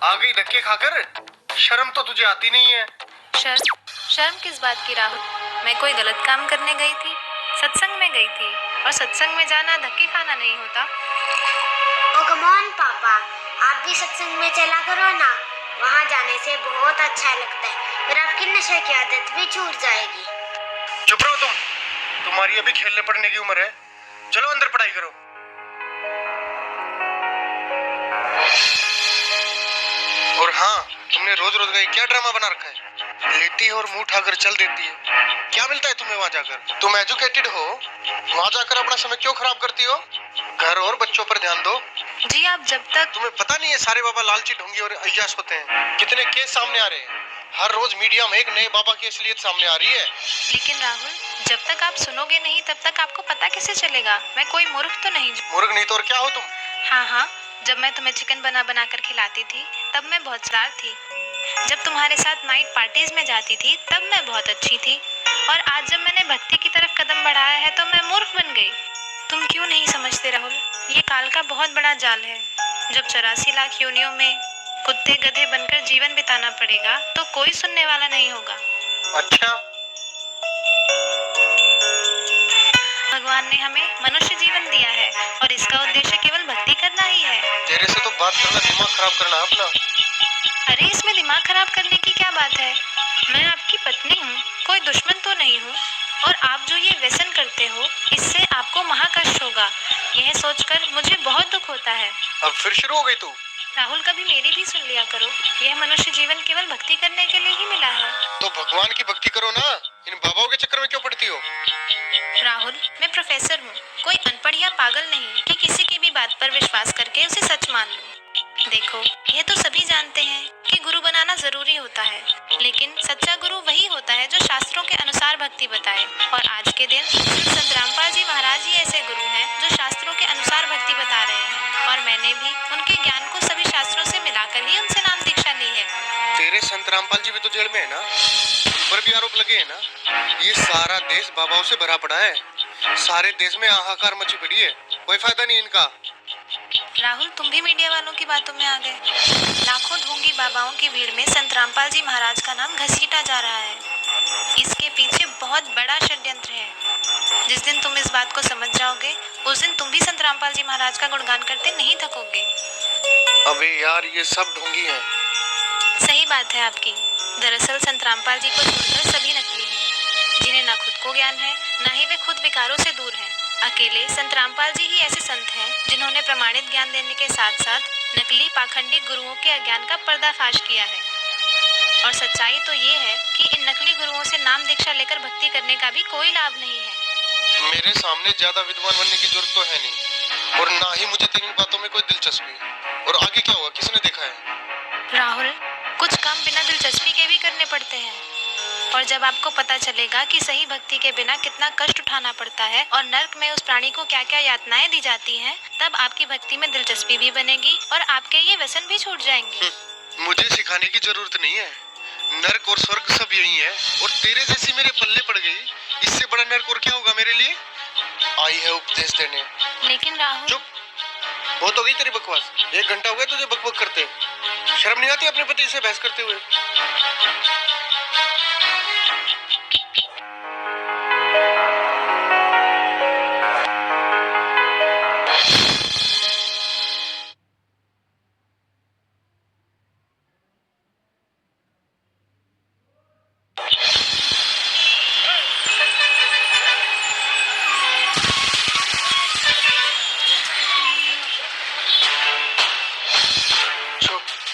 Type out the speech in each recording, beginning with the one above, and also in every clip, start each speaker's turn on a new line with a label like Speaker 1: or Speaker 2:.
Speaker 1: आ गई धक्के खाकर। शर्म तो तुझे आती नहीं है।
Speaker 2: शर्म किस बात की राहुल? मैं कोई गलत काम करने गई थी? सत्संग में गई थी, और सत्संग में जाना धक्के खाना नहीं होता।
Speaker 3: ओ कम ऑन पापा, आप भी सत्संग में चला करो ना। वहाँ जाने से बहुत अच्छा लगता है, फिर आपकी नशे की आदत भी छूट जाएगी।
Speaker 1: चुप रहो तुम। तुम्हारी अभी खेलने पड़ने की उम्र है। चलो अंदर पढ़ाई करो। और हाँ, तुमने रोज रोज का क्या ड्रामा बना रखा है? लेटी है और मुंह उठाकर चल देती है। क्या मिलता है तुम्हें वहाँ जाकर? तुम एजुकेटेड हो, वहाँ जाकर अपना समय क्यों खराब करती हो? घर और बच्चों पर ध्यान दो।
Speaker 2: जी आप जब तक
Speaker 1: तुम्हें पता नहीं है सारे बाबा लालची ढोंगी और अय्याश होते हैं। कितने केस सामने आ रहे हैं। हर रोज मीडिया में एक नए बाबा की असलियत सामने आ रही है।
Speaker 2: लेकिन राहुल, जब तक आप सुनोगे नहीं तब तक आपको पता कैसे चलेगा? मैं कोई मूर्ख तो नहीं।
Speaker 1: मूर्ख नहीं तो और क्या हो तुम?
Speaker 2: हाँ, जब मैं तुम्हें चिकन बना बना कर खिलाती थी तब मैं बहुत समझदार थी। जब तुम्हारे साथ नाइट पार्टीज में जाती थी तब मैं बहुत अच्छी थी। और आज जब मैंने भक्ति की तरफ कदम बढ़ाया है तो मैं मूर्ख बन गई। तुम क्यों नहीं समझते राहुल? ये काल का बहुत बड़ा जाल है। जब 84 लाख योनियों में कुत्ते गधे बनकर जीवन बिताना पड़ेगा तो कोई सुनने वाला नहीं होगा।
Speaker 1: अच्छा,
Speaker 2: भगवान ने हमें मनुष्य जीवन दिया है और इसका उद्देश्य केवल भक्ति करना ही है।
Speaker 1: तेरे से तो बात करना दिमाग खराब करना अपना।
Speaker 2: अरे इसमें दिमाग खराब करने की क्या बात है? मैं आपकी पत्नी हूँ, कोई दुश्मन तो नहीं हूँ। और आप जो ये व्यसन करते हो इससे आपको महाकष्ट होगा, यह सोचकर मुझे बहुत दुख होता है।
Speaker 1: अब फिर शुरू हो गई तू।
Speaker 2: राहुल, कभी मेरी भी सुन लिया करो। यह मनुष्य जीवन केवल भक्ति करने के लिए ही मिला है।
Speaker 1: तो भगवान की भक्ति करो ना, इन बाबाओं के चक्कर में क्यों पड़ती हो?
Speaker 2: राहुल, मैं प्रोफेसर हूँ, कोई अनपढ़ या पागल नहीं कि किसी की भी बात पर विश्वास करके उसे सच मान लूं। देखो, यह तो सभी जानते हैं कि गुरु बनाना जरूरी होता है, लेकिन सच्चा गुरु वही होता है जो शास्त्रों के अनुसार भक्ति बताए। और आज के दिन संत रामपाल जी महाराज ही ऐसे गुरु हैं जो शास्त्रों के अनुसार भक्ति बता रहे हैं। और मैंने भी उनके ज्ञान को सभी शास्त्रों से मिलाकर ही उनसे नाम दीक्षा ली है।
Speaker 1: तेरे संत रामपाल जी भी तो जेल में है ना, पर भी आरोप लगे है ना। ये सारा देश बाबाओं से भरा पड़ा है। सारे देश में हाहाकार मची पड़ी है, कोई फायदा नहीं इनका।
Speaker 2: राहुल, तुम भी मीडिया वालों की बातों में आ गए। लाखों ढोंगी बाबाओं की भीड़ में संत रामपाल जी महाराज का नाम घसीटा जा रहा है। इसके पीछे बहुत बड़ा षड्यंत्र है। जिस दिन तुम इस बात को समझ जाओगे उस दिन तुम भी संत रामपाल जी महाराज का गुणगान करते नहीं थकोगे।
Speaker 1: अबे यार, ये सब ढोंगी हैं।
Speaker 2: सही बात है आपकी। दरअसल संत रामपाल जी को छोड़कर सभी नकली हैं, जिन्हें ना खुद को ज्ञान है ना ही वे खुद विकारों से दूर हैं। अकेले संत रामपाल जी ही ऐसे संत हैं जिन्होंने प्रमाणित ज्ञान देने के साथ साथ नकली पाखंडी गुरुओं के अज्ञान का पर्दाफाश किया है। और सच्चाई तो ये है कि इन नकली गुरुओं से नाम दीक्षा लेकर भक्ति करने का भी कोई लाभ नहीं है।
Speaker 1: मेरे सामने ज्यादा विद्वान बनने की जरूरत तो है नहीं, और ना ही मुझे तेरी बातों में कोई दिलचस्पी। और आगे क्या होगा किसने देखा है?
Speaker 2: राहुल, कुछ काम बिना दिलचस्पी के भी करने पड़ते हैं। और जब आपको पता चलेगा कि सही भक्ति के बिना कितना कष्ट उठाना पड़ता है और नर्क में उस प्राणी को क्या क्या यातनाएं दी जाती हैं, तब आपकी भक्ति में दिलचस्पी भी बनेगी और आपके ये व्यसन भी छूट जाएंगे।
Speaker 1: मुझे सिखाने की जरूरत नहीं है। नर्क और स्वर्ग सब यही है, और तेरे जैसी मेरे पल्ले पड़ गई, इससे बड़ा नर्क और क्या होगा मेरे लिए? आई है उपदेश देने।
Speaker 2: लेकिन राहुल,
Speaker 1: चुप, बहुत हो गई तेरी बकवास। 1 घंटा हो गया तुझे बकबक करते। शर्म नहीं आती अपने पति से बहस करते हुए?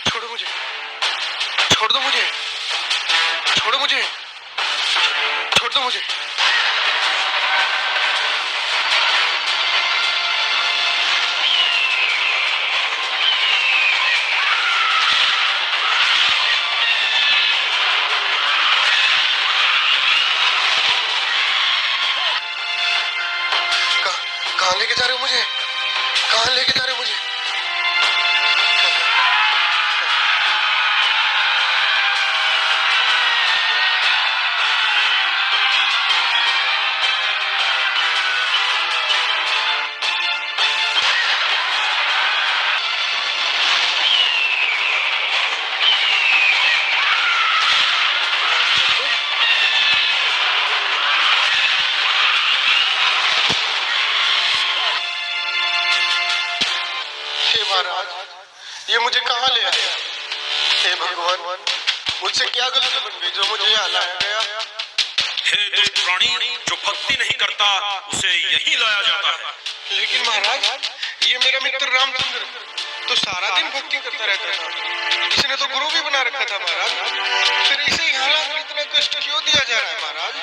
Speaker 1: छोड़ो मुझे, छोड़ दो मुझे, छोड़ो मुझे, छोड़ दो मुझे। कहाँ लेके जा रहे हो मुझे? कहाँ लेके जा रहे हो मुझे? हे भगवान, मुझसे क्या गलती बन गई जो मुझे यहाँ लाया गया?
Speaker 4: हे दुष्ट प्राणी, जो भक्ति नहीं करता उसे यही लाया जाता है।
Speaker 1: लेकिन महाराज, ये मेरा मित्र रामचंद्र तो सारा दिन भक्ति करता रहता था। इसने तो गुरु भी बना रखा था महाराज, फिर इसे यहाँ लाकर इतना कष्ट क्यों दिया जा रहा है महाराज?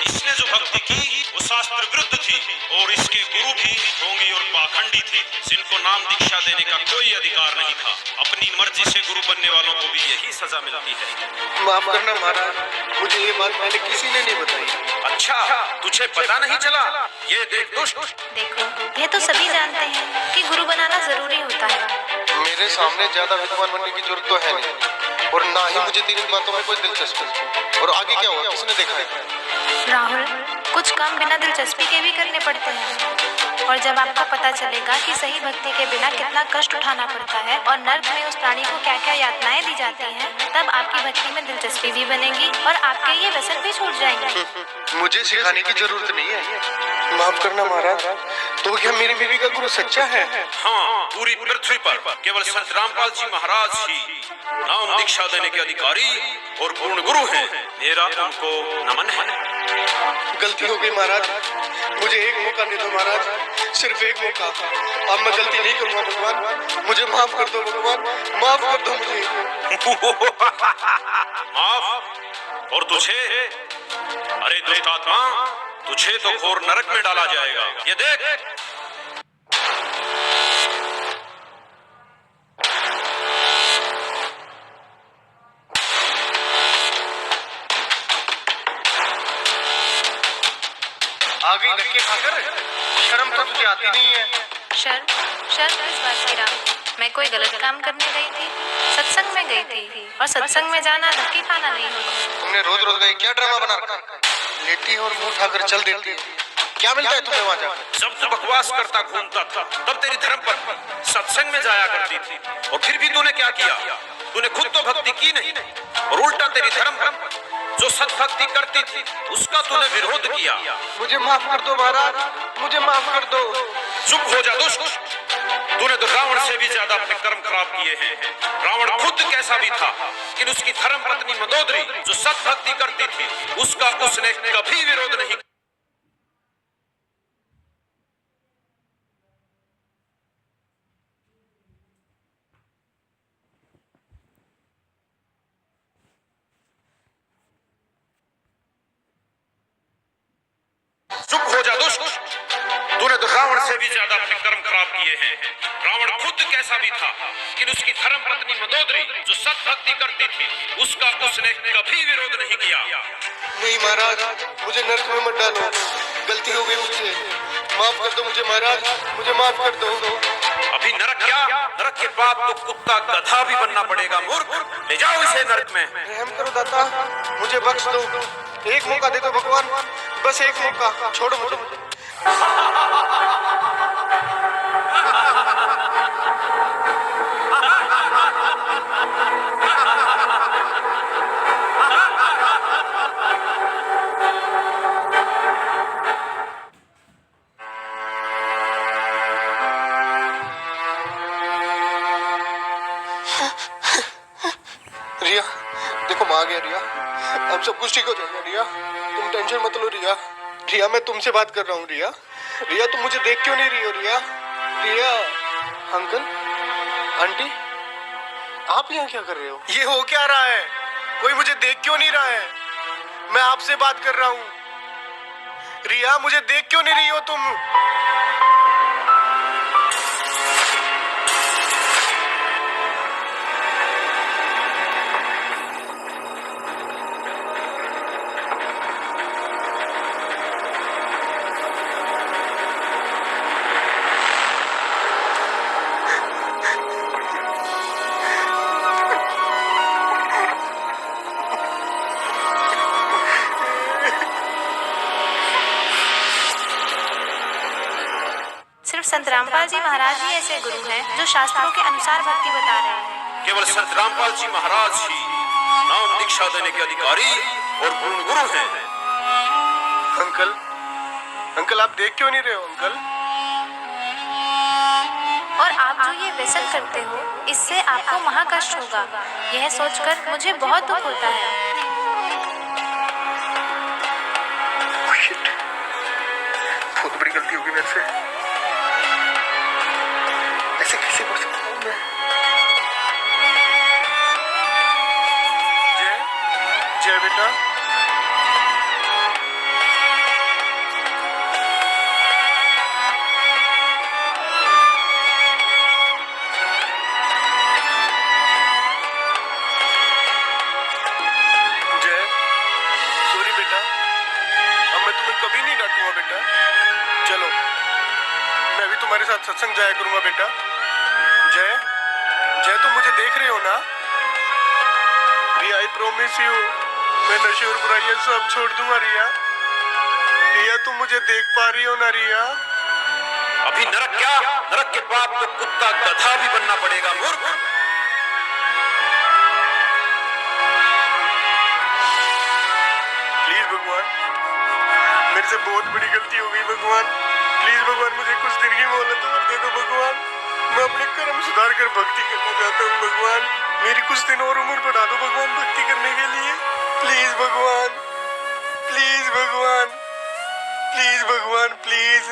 Speaker 4: इसने जो भक्ति की वो शास्त्र विरुद्ध थी और इसके गुरु भी ढोंगी और पाखंडी थे, जिनको नाम दीक्षा देने का कोई अधिकार नहीं था। अपनी मर्जी से गुरु बनने वालों को भी यही सजा मिलती है।
Speaker 1: माफ करना महाराज, मुझे ये बात पहले किसी ने नहीं बताई।
Speaker 4: अच्छा, तुझे पता नहीं चला? ये देख दुष्ट।
Speaker 2: देखो, यह तो सभी जानते हैं कि गुरु बनाना जरूरी होता है।
Speaker 1: मेरे सामने ज्यादा विद्वान बनने की जरूरत तो है नहीं, और ना ही मुझे तेरी बातों में कोई दिलचस्पी। और आगे क्या हुआ, किसने देखा है?
Speaker 2: राहुल, कुछ काम बिना दिलचस्पी के भी करने पड़ते हैं, और जब आपको पता चलेगा कि सही भक्ति के बिना कितना कष्ट उठाना पड़ता है और नर्क में उस प्राणी को क्या क्या यातनाएं दी जाती हैं, तब आपकी भक्ति में दिलचस्पी भी बनेगी और आपके ये व्यसन भी छूट जाएंगे।
Speaker 1: मुझे सिखाने की जरूरत नहीं है। माफ करना महाराज, तो क्या मेरी बीवी का गुरु सच्चा है?
Speaker 4: हाँ, पूरी पृथ्वी पर केवल संत रामपाल जी महाराज ही नाम दीक्षा देने के अधिकारी और पूर्ण गुरु हैं। मेरा उनको नमन है।
Speaker 1: गलती हो गई महाराज, मुझे एक मौका दे दो महाराज, सिर्फ एक मौका। अब मैं गलती नहीं करूंगा भगवान, मुझे माफ कर दो भगवान, माफ कर दो मुझे।
Speaker 4: माफ? और तुझे? अरे दुष्ट आत्मा, तुझे तो घोर नरक में डाला जाएगा। ये देख।
Speaker 1: आ गई धक्के खाकर, शर्म तो तुझे आती नहीं है।
Speaker 2: शर्म? शर्म किस बात की राम? मैं कोई गलत काम करने गई थी? सत्संग में गई थी, और सत्संग में जाना धक्के खाना नहीं होता।
Speaker 1: तुमने रोज रोज का ये क्या ड्रामा बना रखा है? लेटी और मुंह उठाकर चल देती है। क्या मिलता है तुम्हें वहाँ जाकर?
Speaker 4: जब तू बकवास करता घूमता था, तब तेरी धर्मपत्नी सत्संग में जाया करती थी, और फिर भी तूने क्या किया? तूने खुद तो भक्ति की नहीं, और उल्टा तेरी धर्मपत्नी जो सत्भक्ति करती थी उसका तूने विरोध किया।
Speaker 1: मुझे माफ कर दो महाराज, मुझे माफ कर दो।
Speaker 4: चुप हो जा दुष्ट। तूने तो रावण से भी ज्यादा अपने कर्म खराब किए हैं। रावण खुद कैसा भी था, लेकिन उसकी धर्मपत्नी मंदोदरी जो सत्भक्ति करती थी उसका उसने कभी विरोध नहीं। चुप हो जा दुष्ट। तूने तो रावण से भी ज्यादा अपने कर्म खराब किए हैं। रावण खुद कैसा भी था, लेकिन उसकी धर्मपत्नी मंदोदरी जो सत्भक्ति करती थी उसका उसने कभी विरोध नहीं किया।
Speaker 1: नहीं महाराज, मुझे नरक में मत डालो, गलती हो गई मुझसे, माफ कर दो मुझे महाराज, मुझे माफ कर दो।
Speaker 4: अभी नरक क्या, नरक के बाद तो कुत्ता गधा भी बनना पड़ेगा। मूर्ख, ले जाओ इसे नरक में।
Speaker 1: रहम करो दाता, मुझे बख्श दो, एक मौका दे दो भगवान, बस एक मौका, छोड़ो मुझे। रिया, देखो माँ आ गया रिया, अब सब कुछ ठीक हो जाएगा रिया, तुम टेंशन मत लो रिया। रिया, मैं तुमसे बात कर रहा हूँ रिया। रिया, तुम मुझे देख क्यों नहीं रही हो रिया? रिया, अंकल, आंटी, आप यहाँ क्या कर रहे हो? ये हो क्या रहा है? कोई मुझे देख क्यों नहीं रहा है? मैं आपसे बात कर रहा हूँ। रिया, मुझे देख क्यों नहीं रही हो तुम?
Speaker 2: सिर्फ संत रामपाल जी महाराज ही ऐसे गुरु हैं जो शास्त्रों के अनुसार भक्ति बता रहे हैं।
Speaker 4: केवल संत रामपाल जी महाराज ही नाम दीक्षा देने के अधिकारी और पूर्ण गुरु हैं।
Speaker 1: अंकल, अंकल आप देख क्यों नहीं रहे हो अंकल?
Speaker 2: और आप जो ये व्यसन करते हो इससे आपको महाकष्ट होगा। यह सोचकर मुझे बहुत दुख होता है।
Speaker 1: Shit. बहुत बड़ी गलती होगी मेरे से। ऐसे कैसे कर सकता हूँ मैं? जय, जय बेटा। जय, सॉरी बेटा। अब मैं तुम्हें कभी नहीं डांटूंगा बेटा। चलो, मैं भी तुम्हारे साथ सत्संग जाया करूंगा बेटा। जय, जय तुम मुझे देख रहे हो ना? रिया, आई प्रॉमिस यू, मैं नशे और बुराइयां सब छोड़ दूंगा रिया। रिया, तुम मुझे देख पा रही हो ना रिया?
Speaker 4: अभी नरक क्या, नरक के बाद तो कुत्ता गधा भी बनना पड़ेगा मूर्ख।
Speaker 1: प्लीज भगवान, मेरे से बहुत बड़ी गलती हो गई भगवान। प्लीज भगवान, मुझे कुछ दिन की मोहलत और दे दो भगवान। मैं अपने कर्म सुधार कर भक्ति करना चाहता हूँ भगवान। मेरी कुछ दिन और उम्र बढ़ा दो भगवान भक्ति करने के लिए। प्लीज भगवान, प्लीज भगवान, प्लीज भगवान, प्लीज,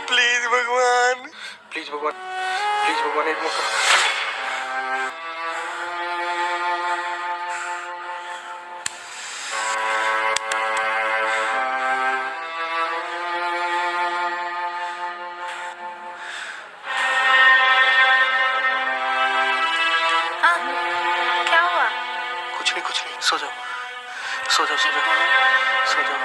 Speaker 1: प्लीज भगवान, प्लीज भगवान, प्लीज भगवान, एक मौका।
Speaker 2: हाँ, क्या हुआ?
Speaker 1: कुछ नहीं, सो जाओ, सो जाओ, सो जाओ, सो जाओ।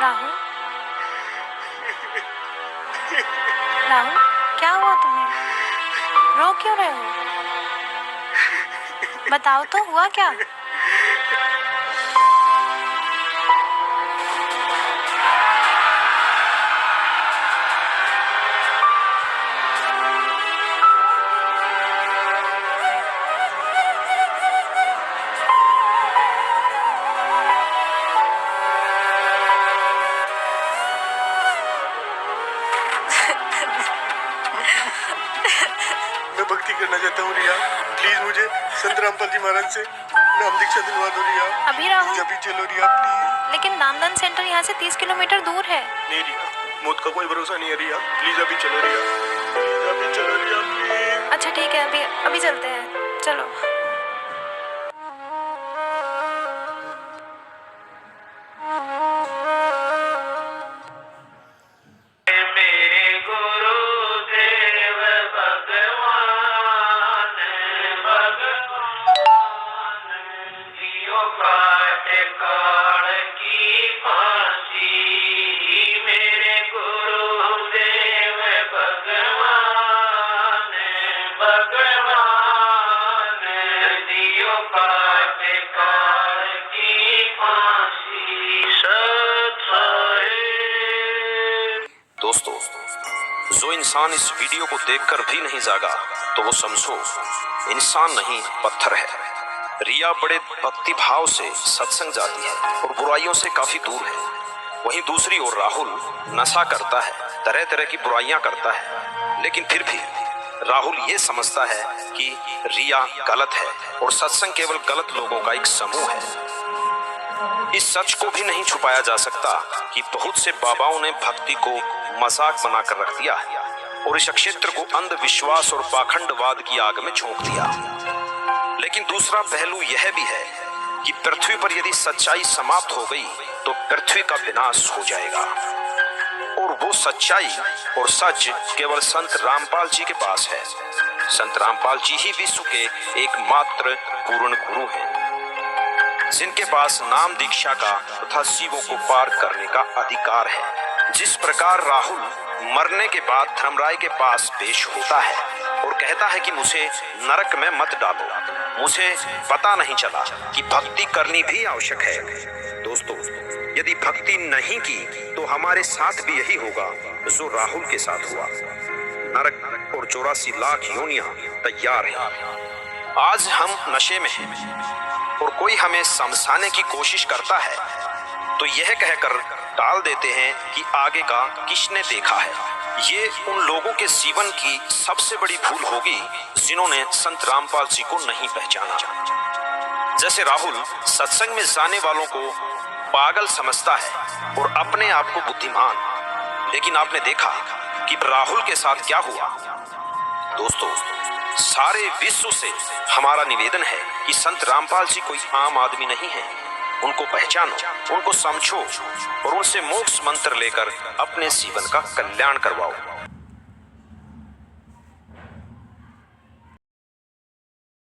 Speaker 2: राहुल, राहुल, क्या हुआ तुम्हें? रो क्यों रहे हो? बताओ तो, हुआ क्या?
Speaker 1: मैं भक्ति करना चाहता हूँ रिया। प्लीज मुझे संत रामपाल जी महाराज से नाम दीक्षा दिलवा दो रिया।
Speaker 2: अभी राहुल?
Speaker 1: प्लीज अभी चलो रिया, प्लीज।
Speaker 2: लेकिन नामदान सेंटर यहाँ से 30 किलोमीटर दूर है।
Speaker 1: नहीं रिया, मौत का कोई भरोसा नहीं है रिया। प्लीज अभी चलो रिया, प्लीज अभी चलो रिया, प्लीज।
Speaker 2: अच्छा ठीक है, अभी अभी चलते हैं, चलो।
Speaker 4: दोस्तों, जो इंसान इस वीडियो को देखकर भी नहीं जागा तो वो समझो इंसान नहीं पत्थर है। रिया बड़े भक्ति भाव से सत्संग जाती है और बुराइयों से काफी दूर है। वहीं दूसरी ओर राहुल नशा करता है, तरह तरह की बुराइयां करता है, लेकिन फिर भी राहुल ये समझता है कि रिया गलत है और सत्संग केवल गलत लोगों का एक समूह है। इस सच को भी नहीं छुपाया जा सकता कि बहुत से बाबाओं ने भक्ति को मजाक बनाकर रख दिया है। और इस क्षेत्र को अंधविश्वास और पाखंडवाद की आग में झोंक दिया। लेकिन दूसरा पहलू यह भी है कि पृथ्वी पर यदि सच्चाई समाप्त हो गई तो पृथ्वी का विनाश हो जाएगा। और वो सच्चाई और सच केवल संत रामपाल जी के पास है। संत रामपाल जी ही विश्व के एकमात्र पूर्ण गुरु हैं, जिनके पास नाम दीक्षा का तथा शिवों को पार करने का अधिकार है। जिस प्रकार राहुल मरने के बाद धर्मराय के पास पेश होता है और कहता है कि मुझे नरक में मत डालो, मुझे पता नहीं चला कि भक्ति करनी भी आवश्यक है। दोस्तों, यदि भक्ति नहीं की तो हमारे साथ भी यही होगा जो राहुल के साथ हुआ। नरक और 84 लाख योनियां तैयार हैं। आज हम नशे में हैं और कोई हमें समझाने की कोशिश करता है तो यह कहकर टाल देते हैं कि आगे का किसने देखा है। ये उन लोगों के जीवन की सबसे बड़ी भूल होगी जिन्होंने संत रामपाल जी को नहीं पहचाना। जैसे राहुल सत्संग में जाने वालों को पागल समझता है और अपने आप को बुद्धिमान, लेकिन आपने देखा कि राहुल के साथ क्या हुआ। दोस्तों, सारे विश्व से हमारा निवेदन है कि संत रामपाल जी कोई आम आदमी नहीं है। उनको पहचानो, उनको समझो और उनसे मोक्ष मंत्र लेकर अपने जीवन का कल्याण करवाओ।